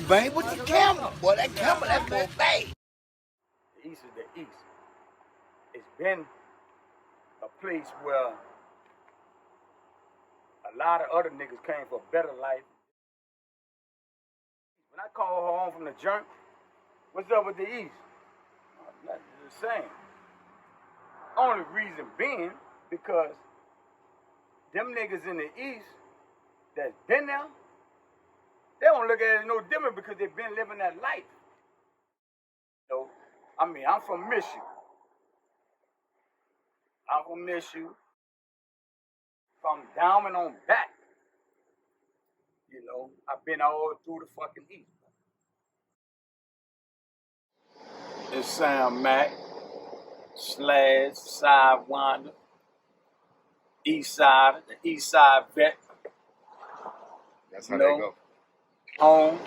bang with the camera, boy. That camera, that boy bang. The East is the East. It's been a place where a lot of other niggas came for a better life. When I call home from the joint, what's up with the East? Nothing, the same. Only reason being because them niggas in the East that's been there, they don't look at it no different because they've been living that life. So, I mean, I'm from Michigan. From Downman on back. You know, I've been all through the fucking East. It's Sam Mack, Slash, Sidewinder, East Side, the East Side vet. That's how they go. Home.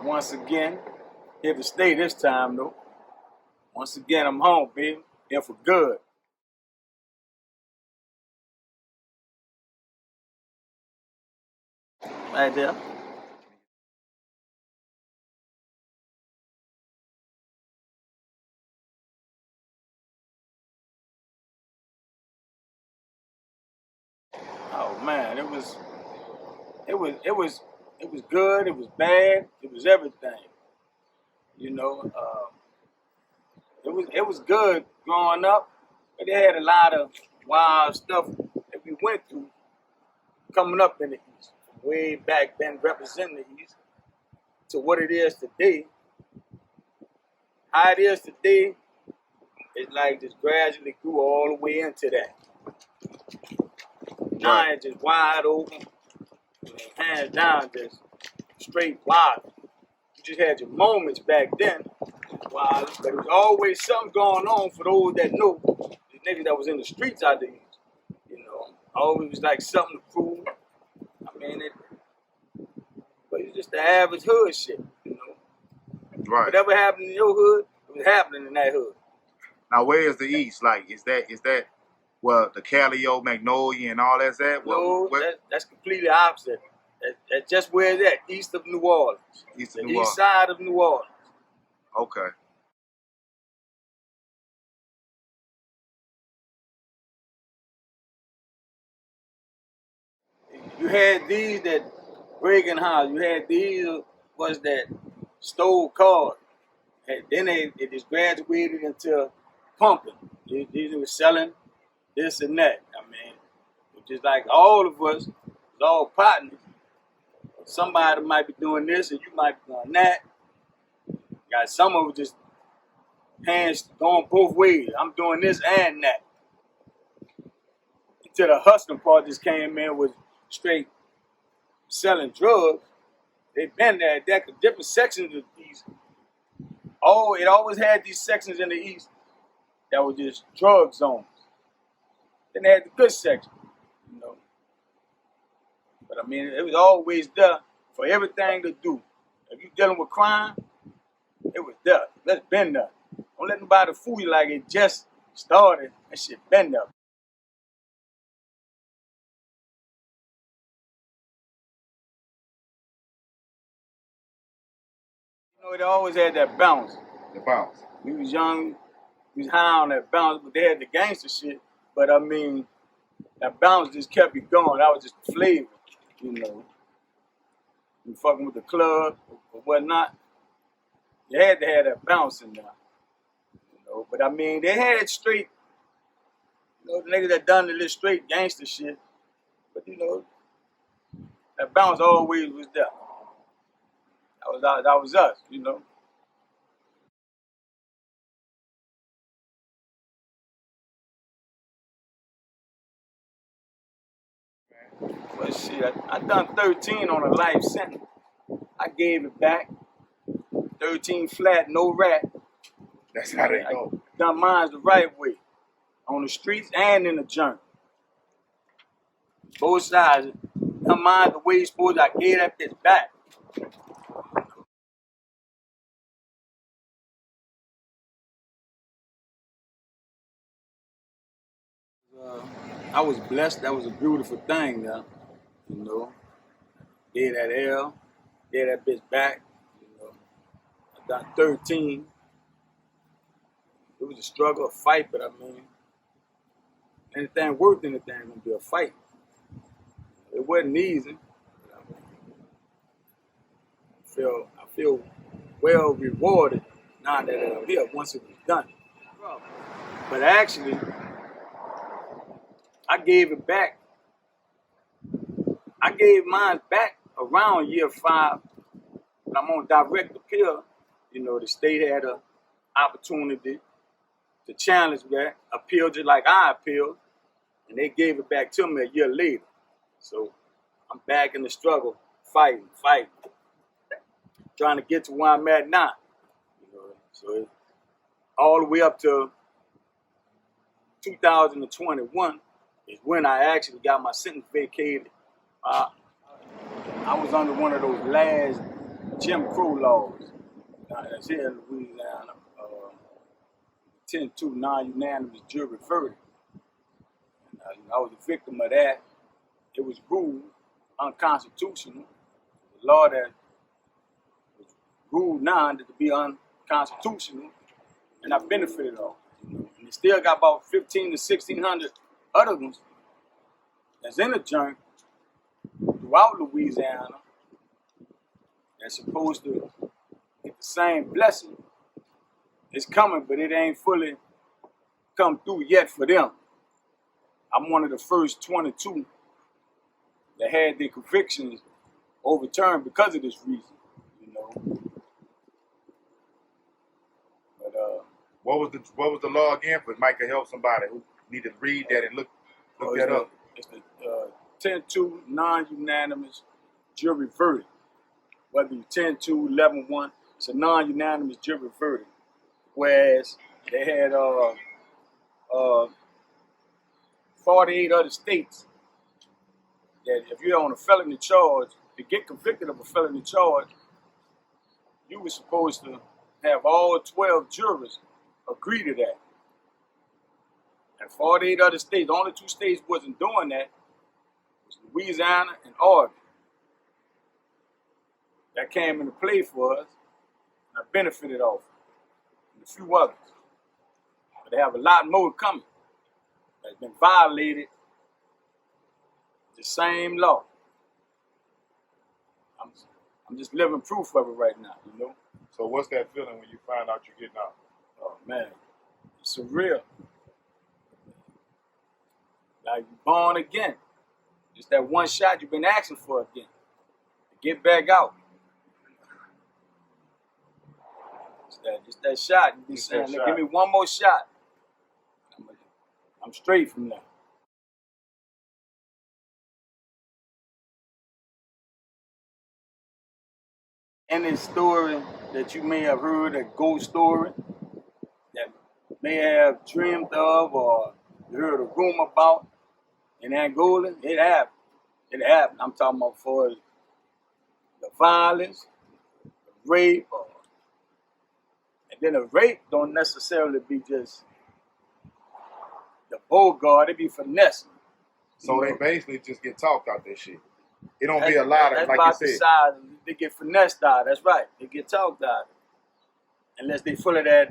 Once again, here to stay this time though. Once again, I'm home, baby. Here for good. Right there. Oh man, it was good, it was bad, it was everything. You know, it was good growing up, but they had a lot of wild stuff that we went through coming up in the East. Way back then representing the East to what it is today. How it is today, it's like just gradually grew all the way into that. Now it's just wide open, hands down, just straight wild. You just had your moments back then, wild, but there was always something going on for those that know, the niggas that was in the streets out there. You know, always was like something to prove. I mean, but it's just the average hood shit, you know. Right. Whatever happened in your hood, it was happening in that hood. Now, where is the East? Like, is that well, the Callio, Magnolia, and all that's that? No, that's completely opposite. That's just where it's at, east of New Orleans. East of the New Orleans. East side of New Orleans. Okay. You had these that breaking house. You had these was that stole cars. And then it just graduated into pumping. These were selling this and that. I mean, just like all of us, it's all partners. Somebody might be doing this and you might be doing that. Got some of them just hands going both ways. I'm doing this and that. Until the hustling part just came in with straight selling drugs. They've been there at different sections of these. Oh, it always had these sections in the East that were just drug zones. Then they had the good section, you know. But I mean, it was always there for everything to do. If you're dealing with crime, it was there. That's been there. Don't let nobody fool you like it just started. That shit been there. You know, it always had that bounce. The bounce. We was young, we was high on that bounce, but they had the gangster shit. But I mean, that bounce just kept you going. That was just the flavor, you know. You fucking with the club or whatnot. You had to have that bounce in there. You know, but I mean, they had straight, you know, the niggas that done the little straight gangster shit. But you know, that bounce always was there. That was us, you know. But shit, I done 13 on a life sentence. I gave it back. 13 flat, no rat. That's how they go. I done mine the right way. On the streets and in the journey. Both sides. Done mine the way it's supposed to. I gave that bitch back. I was blessed. That was a beautiful thing, though. You know, gave that L. Get that bitch back. You know, I got 13. It was a struggle, a fight, but I mean, anything worth anything gonna be a fight. It wasn't easy. But I feel well rewarded now that I'm here once it was done. But actually, I gave it back. I gave mine back around year 5. And I'm on direct appeal. You know, the state had an opportunity to challenge that, appeal just like I appealed, and they gave it back to me a year later. So I'm back in the struggle, fighting, trying to get to where I'm at now. You know, so all the way up to 2021 is when I actually got my sentence vacated. I was under one of those last Jim Crow laws that's here in Louisiana, 10-2 non-unanimous jury verdict. And, I was a victim of that. It was ruled unconstitutional. The law that was ruled now to be unconstitutional, and I benefited off. And they still got about 1,500 to 1,600 other ones that's in the joint throughout Louisiana that's supposed to get the same blessing. It's coming, but it ain't fully come through yet for them. I'm one of the first 22 that had their convictions overturned because of this reason, you know. But What was the law again? But Mike could help somebody who needed to read that and look that up. It's the 10-2 non-unanimous jury verdict. Whether you 10-2, 11-1, it's a non-unanimous jury verdict. Whereas they had 48 other states that if you're on a felony charge, to get convicted of a felony charge, you were supposed to have all 12 jurors agree to that. And 48 other states, the only 2 states wasn't doing that was Louisiana and Oregon. That came into play for us, and I benefited off it, and a few others. But they have a lot more coming that's been violated, the same law. I'm just living proof of it right now, you know? So what's that feeling when you find out you're getting out? Oh, man, it's surreal. Like you're born again. Just that one shot you've been asking for again. To get back out. Just that shot. You've been saying, give me one more shot. I'm straight from now. Any story that you may have heard, a ghost story that may have dreamed of or you heard a rumor about in Angola, it happened. It happened. I'm talking about for the violence, the rape, and then a rape don't necessarily be just the bogart, it be finessing. So they basically just get talked out that shit. It don't be a lot of, like you said. The side, they get finessed out. That's right. They get talked out. Unless they full of that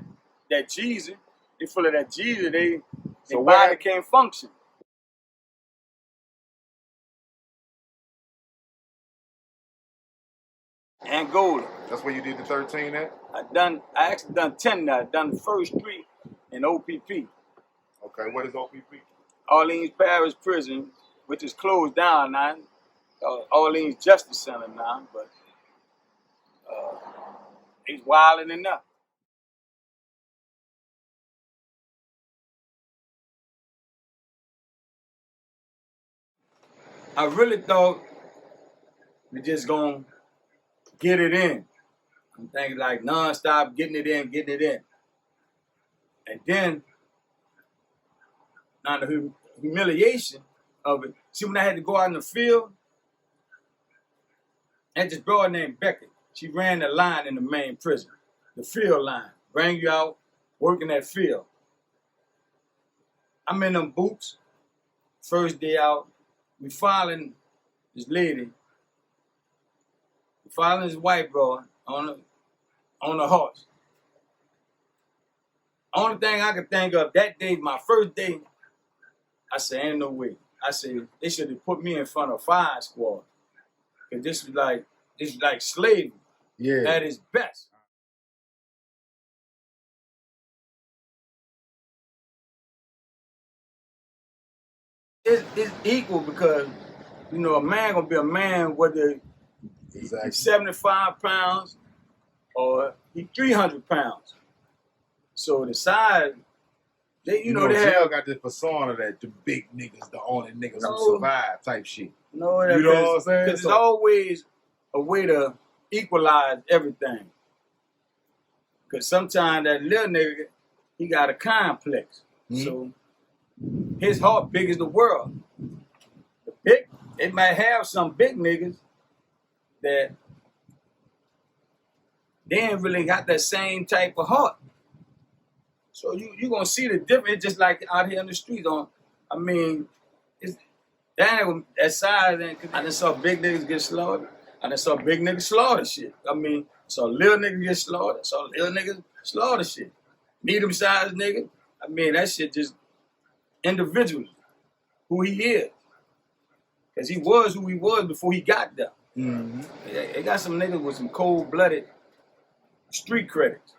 Jesus. They full of that Jesus. Their body can't function. Angola. That's where you did the 13 at? I actually done 10 now. I done the first 3 in OPP. Okay, what is OPP? Orleans Parish Prison, which is closed down now. Orleans Justice Center now, but he's wilding enough. I really thought we just gonna get it in. I'm thinking like non-stop getting it in. And then, now the humiliation of it. See, when I had to go out in the field, I had this broad named Becky. She ran the line in the main prison, the field line. Bring you out, working that field. I'm in them boots, first day out. We following this lady. We following his white boy on the horse. Only thing I could think of that day, my first day, I said, ain't no way. I said, they should have put me in front of fire squad. Cause this is like slavery at its best. It's equal because, you know, a man gonna be a man whether he's 75 pounds or he's 300 pounds. So the size, they have got this persona that the big niggas, the only niggas who survive type shit. No, you know what I'm saying? Because it's always a way to equalize everything. Because sometimes that little nigga, he got a complex. So his heart big as the world. They might have some big niggas that they ain't really got that same type of heart. So you gonna see the difference. It's just like out here in the streets. I mean, it's that size. I done saw big niggas get slaughtered. I done saw big niggas slaughter shit. I mean, saw little niggas get slaughtered. Saw little niggas slaughter shit. Medium-sized nigga. I mean, that shit just individually who he is. Because he was who he was before he got there. They got some niggas with some cold-blooded street credits.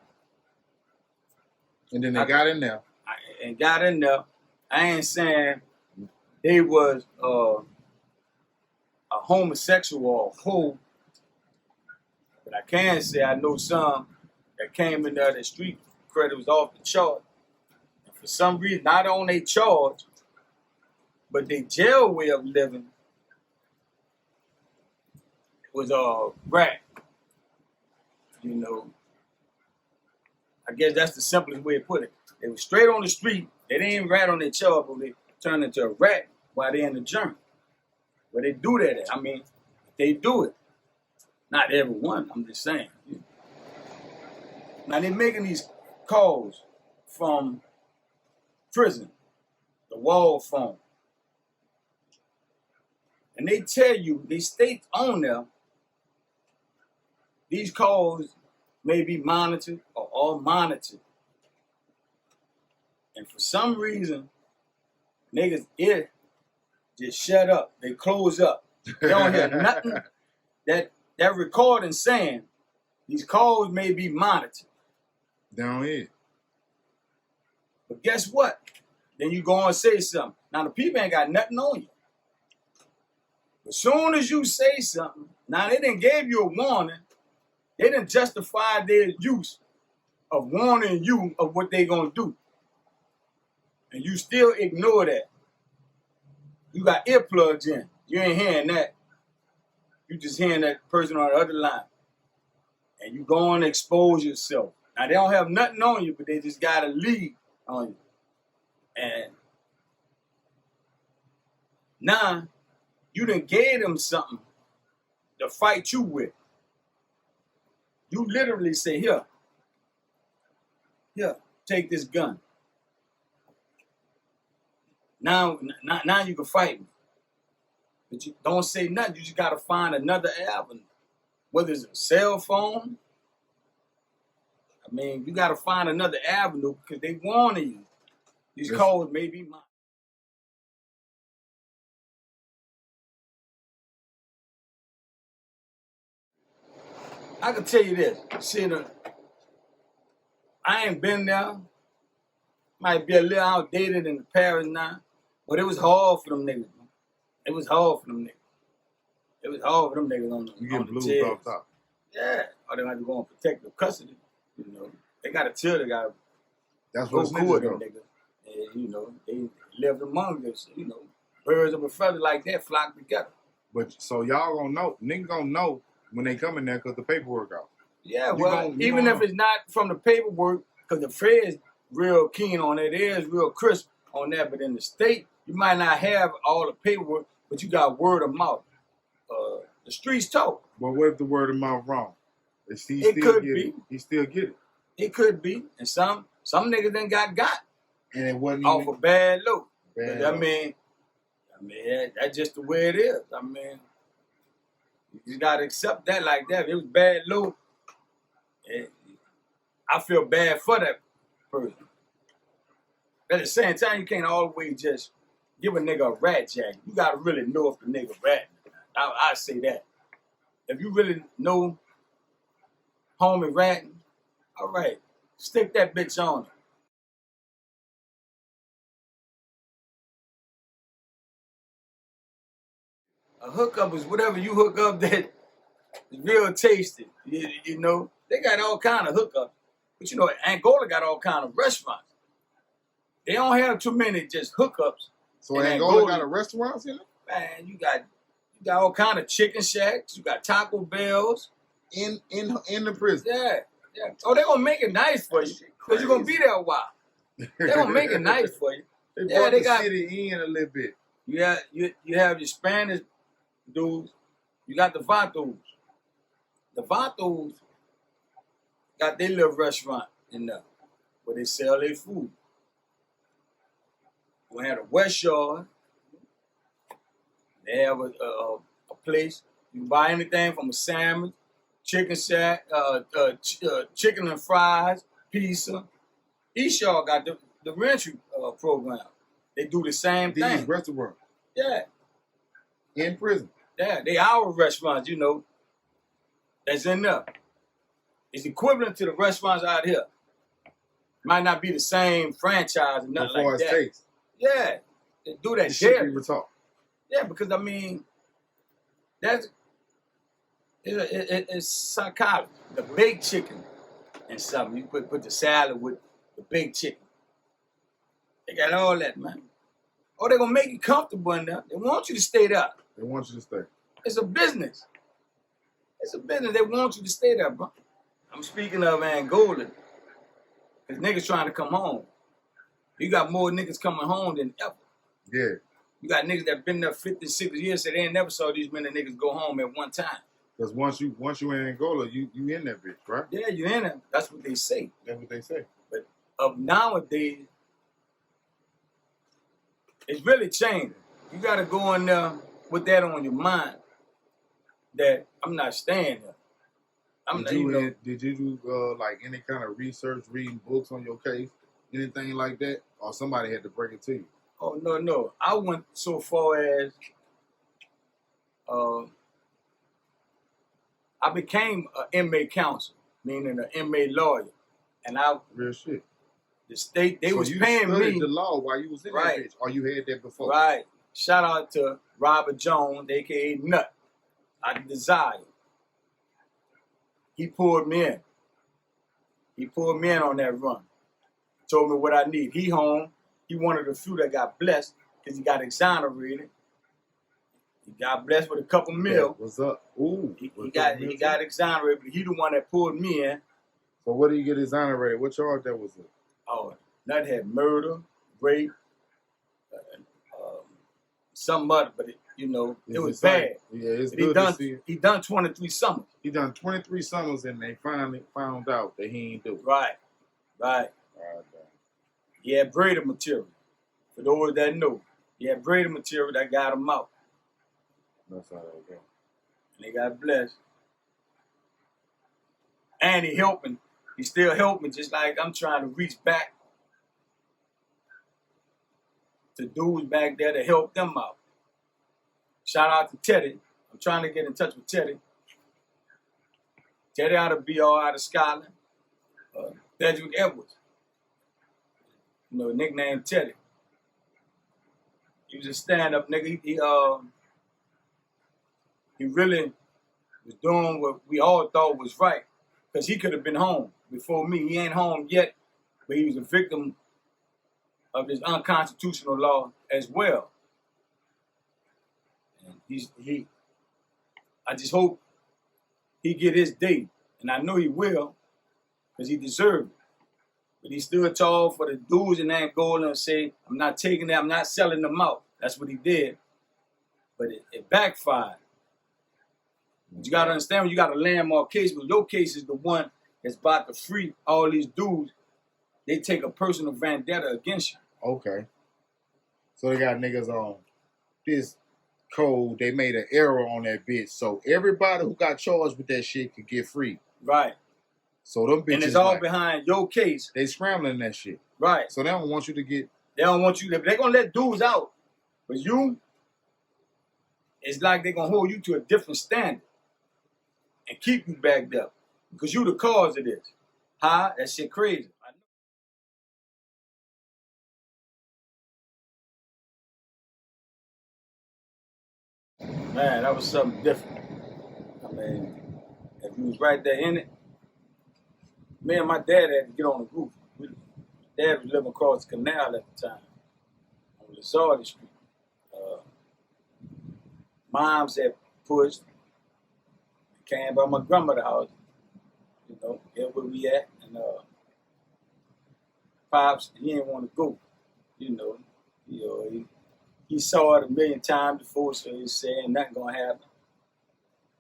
And then they got in there. I ain't saying they was a homosexual or a hoe, but I can say I know some that came in there, the street credit was off the chart. And for some reason, not on their charge, but their jail way of living was rat. You know, I guess that's the simplest way to put it. They were straight on the street. They didn't rat on their charge, but they turned into a rat while they're in the journey. Where they do that at. I mean, they do it. Not everyone, I'm just saying. Now they're making these calls from prison, the wall phone. And they tell you, they state on there, these calls may be monitored or all monitored. And for some reason, niggas' ear just shut up. They close up. They don't hear nothing that recording saying these calls may be monitored. Down here. But guess what? Then you go and say something. Now the people ain't got nothing on you. As soon as you say something, now they done gave you a warning. They done justify their use of warning you of what they gonna do. And you still ignore that. You got earplugs in. You ain't hearing that. You just hearing that person on the other line. And you go and expose yourself. Now they don't have nothing on you, but they just got a lead on you. And now you done gave them something to fight you with. You literally say, here, take this gun. Now you can fight me. But you don't say nothing. You just got to find another avenue. Whether it's a cell phone. I mean, you got to find another avenue because they warning you. These calls may be mine. I can tell you this. See, I ain't been there. Might be a little outdated in the parish now, but it was hard for them niggas. Man. It was hard for them niggas. It was hard for them niggas on the jail. Off top. Yeah, or they might be going protective custody. You know, they got to tell the guy. That's what cool with them niggas. And, you know, they lived among us. You know, birds of a feather like that flock together. But so y'all gonna know, niggas gonna know when they come in there because the paperwork out. Yeah, even if it's not from the paperwork, because the Fed's real keen on it, is real crisp on that. But in the state, you might not have all the paperwork, but you got word of mouth. The streets talk. But what if the word of mouth wrong? It could be. He still get it. It could be, and some niggas then got, and it wasn't off a bad look. Bad I mean, that's just the way it is. I mean, You gotta accept that like that. If it was bad low, I feel bad for that person. At the same time, you can't always just give a nigga a rat jacket. You gotta really know if the nigga ratting. I say that. If you really know homie ratting, all right, stick that bitch on it. A hookup is whatever you hook up that is real tasty. You know, they got all kind of hookups. But you know, Angola got all kind of restaurants. They don't have too many just hookups. So Angola got a restaurants in it? Man, you got all kind of chicken shacks. You got Taco Bells. In the prison. Yeah. Oh, they're gonna make it nice for you. Because you're gonna be there a while. They're gonna make it nice for you. They got city in a little bit. Yeah, you have your Spanish dudes. You got the Vatos. The Vatos got their little restaurant in there where they sell their food. We have a West Yard. They have a place. You can buy anything from a sandwich, chicken shack, chicken and fries, pizza. East Yard got the reentry program. They do the same thing. These restaurants. Yeah. In prison. Yeah, they our restaurants, you know, that's in there. It's equivalent to the restaurants out here. Might not be the same franchise and nothing like that. Taste. Yeah, they do that shit. Yeah, because I mean, it's psychology. The baked chicken and something. You put the salad with the baked chicken. They got all that, man. Oh, they're gonna make you comfortable in there. They want you to stay there. They want you to stay. It's a business. It's a business. They want you to stay there, bro. I'm speaking of Angola. Because niggas trying to come home. You got more niggas coming home than ever. Yeah. You got niggas that been there 50, 60 years, so they ain't never saw these many niggas go home at one time. Because once you in Angola, you in that bitch, right? Yeah, you in there. That's what they say. That's what they say. But of nowadays, it's really changing. You got to go in there with that on your mind that I'm not staying there. Did you do like any kind of research, reading books on your case, anything like that? Or somebody had to break it to you? Oh, no. I went so far as I became an inmate counsel, meaning an inmate lawyer. And real shit. The state, they was you paying me. The law while you was in that bitch, or you had that before? Right. Shout out to Robert Jones, a.k.a. Nut, out of Desire. He pulled me in. He pulled me in on that run. Told me what I need. He home. He one of the few that got blessed because he got exonerated. He got blessed with a couple mil. What's up? Ooh. He got exonerated, but he the one that pulled me in. So what did you get exonerated? What charge that was it? Oh, Nut had murder, rape, something other, but it was bad. Yeah, it's good to see. He done 23 summers. He done 23 summers, and they finally found out that he ain't do it. Right. He had braided material. For those that know, he had braided material that got him out. That's how that go. And they got blessed. And he helping. He still helping, just like I'm trying to reach back to dudes back there to help them out. Shout out to Teddy. I'm trying to get in touch with Teddy. Teddy out of BR, out of Scotland. Cedric Edwards. Nickname Teddy. He was a stand-up nigga. He really was doing what we all thought was right. Because he could have been home before me. He ain't home yet, but he was a victim of this unconstitutional law as well. And I just hope he get his day. And I know he will, because he deserves it. But he stood tall for the dudes in Angola and say, I'm not taking them, I'm not selling them out. That's what he did. But it backfired. But you got to understand, when you got a landmark case, but your case is the one that's about to free all these dudes. They take a personal vendetta against you. Okay. So they got niggas on this code, they made an error on that bitch. So everybody who got charged with that shit could get free. Right. So them bitches, and it's all behind your case. They scrambling that shit. Right. So they don't want you to get. They don't want you to. They're gonna let dudes out, but you, it's like they're gonna hold you to a different standard and keep you backed up because you the cause of this. Huh? That shit crazy. Man, that was something different. I mean, if you was right there in it, me and my dad had to get on the roof. Dad was living across the canal at the time on Lazard Street. Moms had pushed, came by my grandmother's house, you know, here where we at, and Pops, he didn't want to go, you know, he saw it a million times before, so he's saying nothing gonna happen.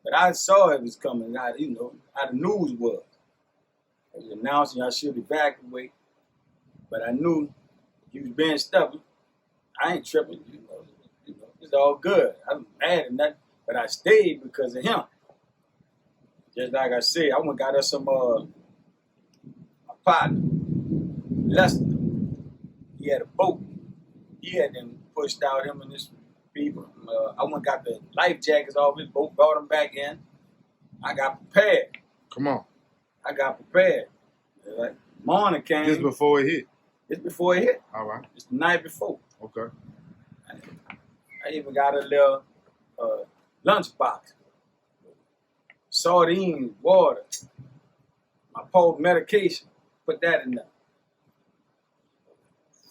But I saw it was coming, how the news was. It was announcing I should evacuate, but I knew he was being stubborn. I ain't tripping, you know, it's all good. I'm mad at nothing, but I stayed because of him. Just like I said, I went and got us some my partner, Lester. He had a boat. He had them pushed out, him and his people. I went and got the life jackets off his boat, brought them back in. I got prepared. Come on. I got prepared. Like, morning came. This before it hit? It's before it hit. All right. It's the night before. Okay. I even got a little lunchbox. Sardines, water, my pole medication. Put that in there.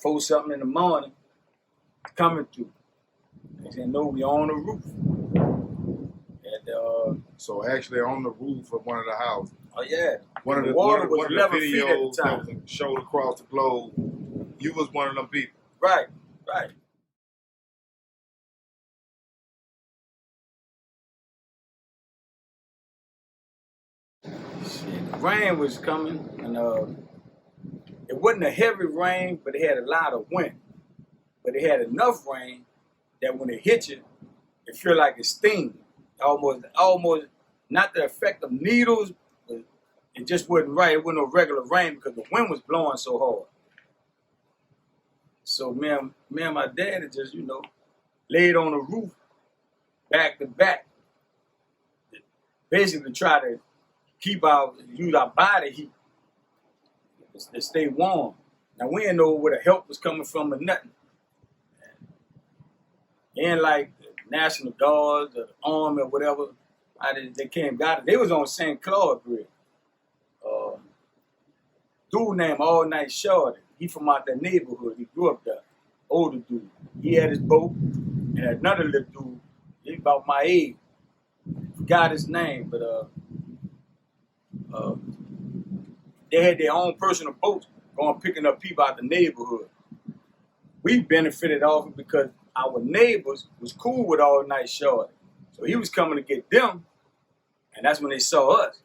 4 something in the morning, coming through. They said, no, we on the roof. And, so actually on the roof of one of the houses. Oh yeah. One of the water was 11 videos feet at the time. that was showed across the globe. You was one of them people. Right, right. Shit, the rain was coming, and it wasn't a heavy rain, but it had a lot of wind. But it had enough rain that when it hit you, it feel like it stings. Almost, not the effect of needles, but it just wasn't right. It wasn't no regular rain because the wind was blowing so hard. So me and my dad had just, laid on the roof, back to back, basically try to use our body heat to stay warm. Now we didn't know where the help was coming from or nothing. And like the National Guards or the Army or whatever, they came got it. They was on St. Claude Bridge. Dude named All Night Shorty. He from out that neighborhood. He grew up there. Older dude. He had his boat, and another little dude. He about my age. Forgot his name, but they had their own personal boats going picking up people out the neighborhood. We benefited off it because our neighbors was cool with All Night Shorty. So he was coming to get them, and that's when they saw us.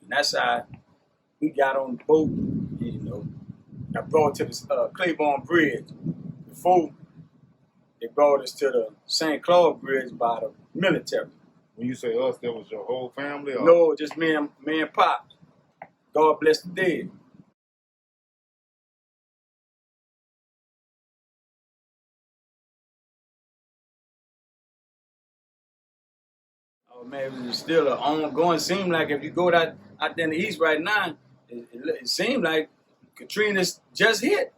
And that's how we got on the boat, got brought to the Claiborne Bridge. Before they brought us to the St. Claude Bridge by the military. When you say us, that was your whole family? Or? No, just me and Pops. God bless the dead. Oh man, it was still an ongoing. Seemed like if you go out there in the east right now, it seemed like Katrina's just hit.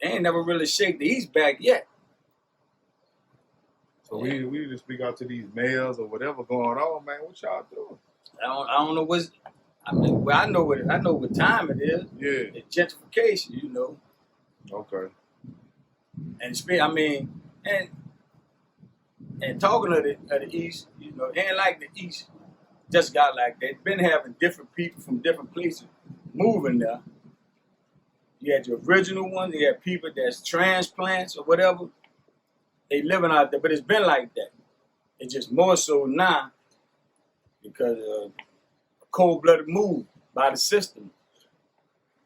They ain't never really shake the east back yet. So we need to speak out to these mayors or whatever going on, man. What y'all doing? I don't know what's. I mean, well, I know what time it is. Yeah. It's gentrification, Okay. And talking of the East, ain't like the East just got like that. Been having different people from different places moving there. You had your original ones, you had people that's transplants or whatever. They living out there, but it's been like that. It's just more so now because of a cold-blooded move by the system,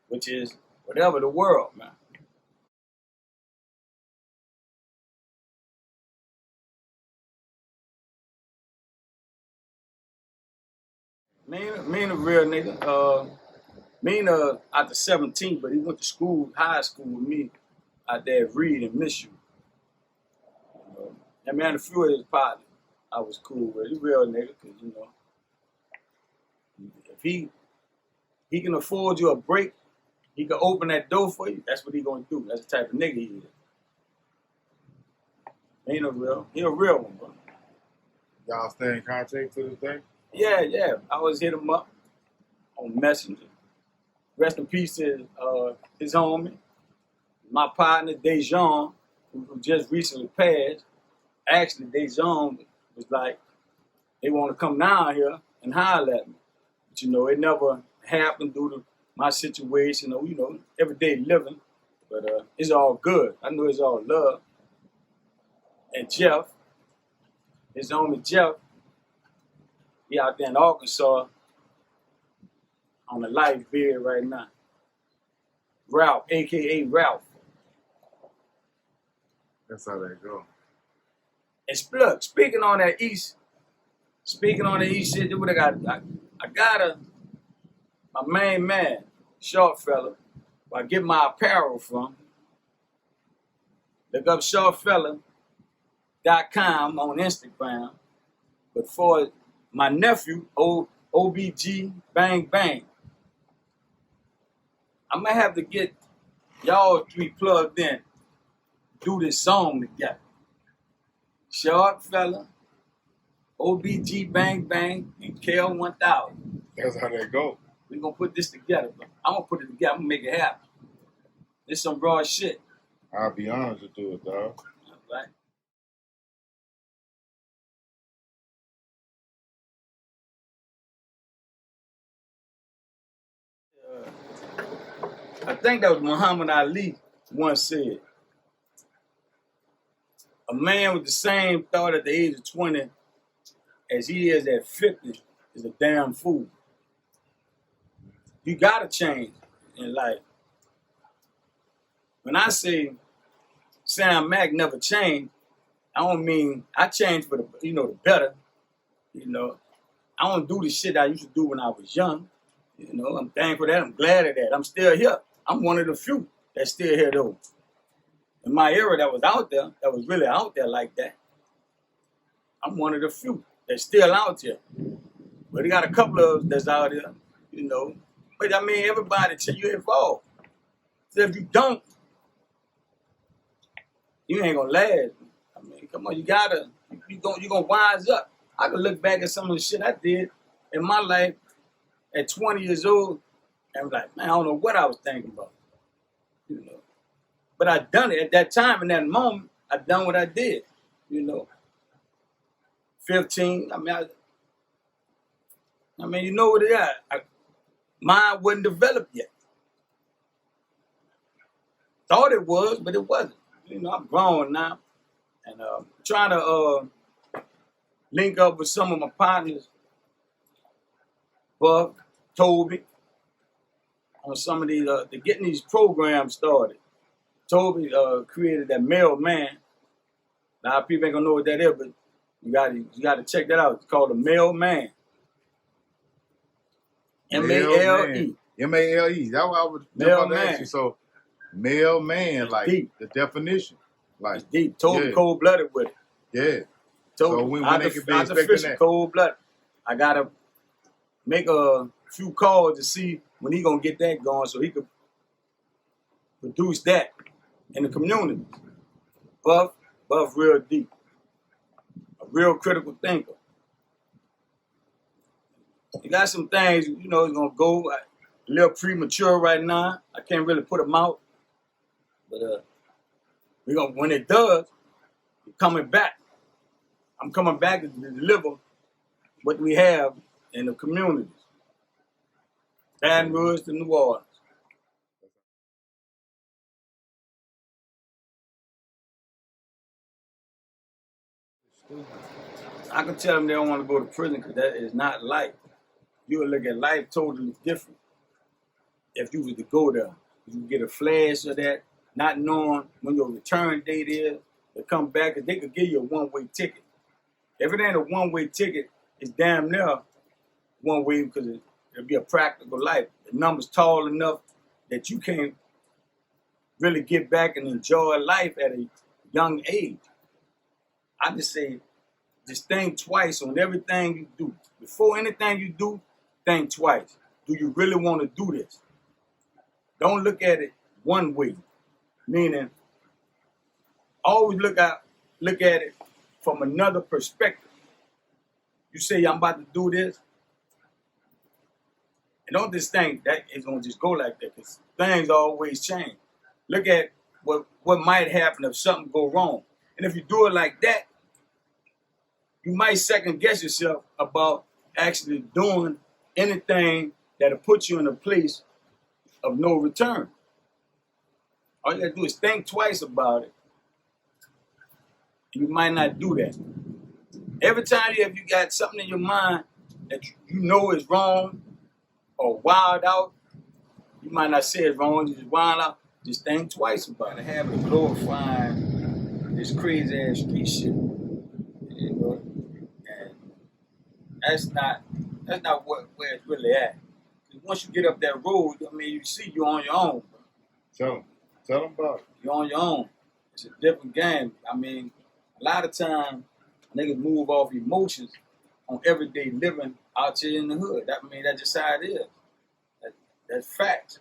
which is whatever the world, man. Me and a real nigga. Me and after 17, but he went to school, high school with me out there at Reed and Miss you. And man, a few of his partners I was cool with. He real nigga, cause you know, if he can afford you a break, he can open that door for you. That's what he gonna do. That's the type of nigga he is. He a real one, bro. Y'all stay in contact to this day? Yeah. I always hit him up on Messenger. Rest in peace to his homie, my partner Dejan, who just recently passed. Actually, Dejan was like, they want to come down here and holler at me. But, you know, it never happened due to my situation or, you know, everyday living. But it's all good. I know it's all love. And Jeff, his homie Jeff, he out there in Arkansas on a life bed right now. Ralph, a.k.a. Ralph. That's how that go. And look, speaking on that east shit, what I got my main man, short fella, where I get my apparel from. Look up shortfella.com on Instagram. But for my nephew, OBG Bang Bang, I might have to get y'all three plugged in, do this song together. Short fella, OBG Bang Bang, and Kell 1000. That's how that go. We're gonna put this together, bro. I'm gonna put it together, I'm gonna make it happen. It's some raw shit. I'll be honest with you, dog. Right? I think that was Muhammad Ali once said, a man with the same thought at the age of 20 as he is at 50 is a damn fool. You gotta change in life. When I say Sam Mack never changed, I don't mean I changed for the better. You know, I don't do the shit I used to do when I was young. You know, I'm thankful for that. I'm glad of that. I'm still here. I'm one of the few that's still here though. In my era that was out there, that was really out there like that. I'm one of the few that's still out there. But you got a couple of us that's out there, you know. But I mean, everybody till you involved. So if you don't, you ain't gonna last. I mean, come on, you gonna wise up. I can look back at some of the shit I did in my life at 20 years old and be like, man, I don't know what I was thinking about. You know. But I done it at that time, in that moment, I done what I did, you know. 15, I mean, you know what it is. Mine wasn't developed yet. Thought it was, but it wasn't. You know, I'm grown now. And trying to link up with some of my partners, Buck, Toby, on some of these, they're getting these programs started. Toby created that mailman. Now people ain't gonna know what that is, but you gotta check that out. It's called a mailman. M-A-L-E. M-A-L-E. That's what I was about to ask you. So, mailman, like deep. The definition, like it's deep. Toby cold-blooded with it. Yeah. Toby, so when they could be expecting that? Cold-blooded. I gotta make a few calls to see when he gonna get that going, so he could produce that in the community. Buff real deep. A real critical thinker. You got some things, you know, it's gonna go a little premature right now. I can't really put them out. But when it does, we're coming back. I'm coming back to deliver what we have in the communities. Baton Rouge to New Orleans. I can tell them they don't want to go to prison because that is not life. You will look at life totally different if you was to go there. You get a flash of that, not knowing when your return date is, to come back, because they could give you a one-way ticket. If it ain't a one-way ticket, it's damn near one way because it'll be a practical life. The number's tall enough that you can't really get back and enjoy life at a young age. I just say, just think twice on everything you do. Before anything you do, think twice. Do you really want to do this? Don't look at it one way. Meaning, always look at it from another perspective. You say, I'm about to do this, and don't just think that it's going to just go like that, because things always change. Look at what might happen if something go wrong. And if you do it like that, you might second guess yourself about actually doing anything that'll put you in a place of no return. All you gotta do is think twice about it. You might not do that. Every time you got something in your mind that you know is wrong or wild out, you might not say it's wrong, you just wild out, just think twice about it. Have it glorifying this crazy ass street shit. You know? And that's not where it's really at. Because once you get up that road, I mean, you see you're on your own. Bro. Tell them about it. You're on your own. It's a different game. I mean, a lot of times niggas move off emotions on everyday living out here in the hood. That's just how it is. That's facts.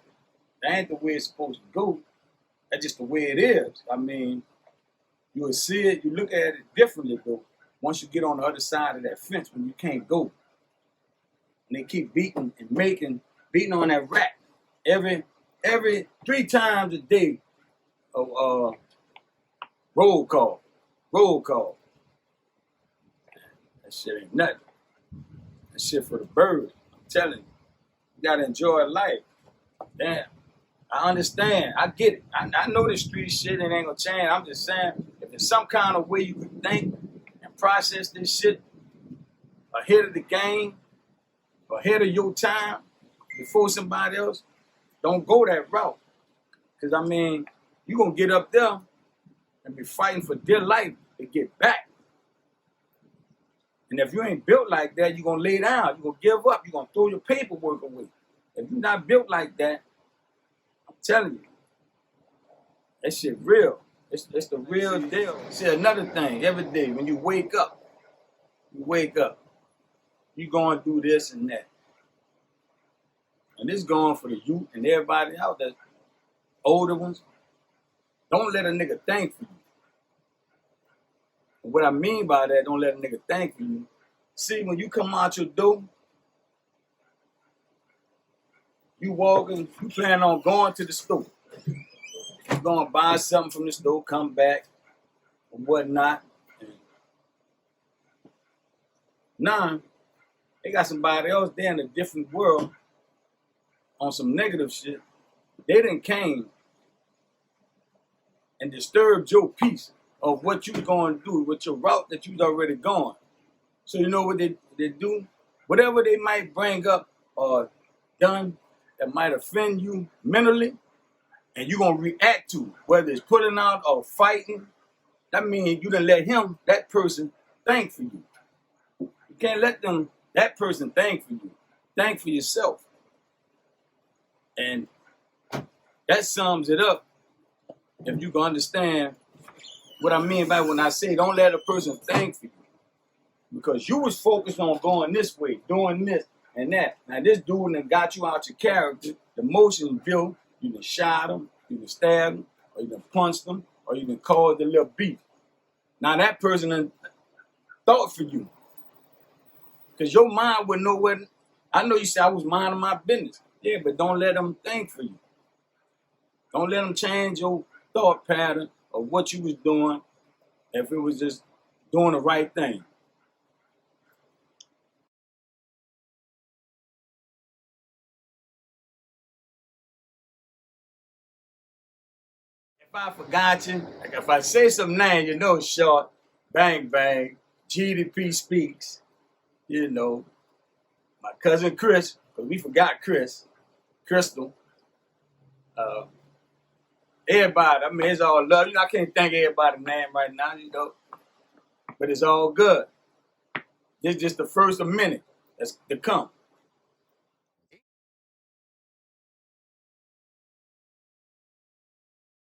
That ain't the way it's supposed to go. That's just the way it is. I mean, you will see it, you look at it differently though, once you get on the other side of that fence when you can't go. And they keep beating on that rack every 3 times a day of roll call. That shit ain't nothing. That shit for the birds. I'm telling you. You gotta enjoy life. Damn. I understand. I get it. I know this street shit ain't gonna change. I'm just saying, if there's some kind of way you can think and process this shit ahead of the game, ahead of your time, before somebody else, don't go that route. Because, I mean, you're going to get up there and be fighting for dear life to get back. And if you ain't built like that, you're going to lay down. You're going to give up. You're going to throw your paperwork away. If you're not built like that, I'm telling you, that shit real. It's the real deal. See, another thing, every day when you wake up, you going to do this and that. And this going for the youth and everybody out there, older ones. Don't let a nigga think for you. And what I mean by that, don't let a nigga think for you. See, when you come out your door, you walking, you plan on going to the store. You're going to buy something from the store, come back, or whatnot. Now, they got somebody else there in a different world on some negative shit. They done came and disturbed your peace of what you going to do with your route that you've already gone. So you know what they do? Whatever they might bring up or done that might offend you mentally, and you're going to react to it, whether it's pulling out or fighting, that means you done let that person, think for you. You can't let that person think for you. Think for yourself. And that sums it up if you can understand what I mean by when I say don't let a person think for you. Because you was focused on going this way, doing this and that. Now this dude that got you out your character, the motion built, you done shot him, you done stabbed him, or you done punched him, or you done caused a little beef. Now that person done thought for you. Because your mind would know what, I know you said I was minding my business. Yeah, but don't let them think for you. Don't let them change your thought pattern of what you was doing if it was just doing the right thing. If I forgot you, like if I say some name, you know, short, bang, bang, GDP speaks, you know, my cousin Chris, because we forgot Crystal, everybody, I mean, it's all love. You know, I can't think of everybody's name right now, you know, but it's all good. This is just the first of many that's to come.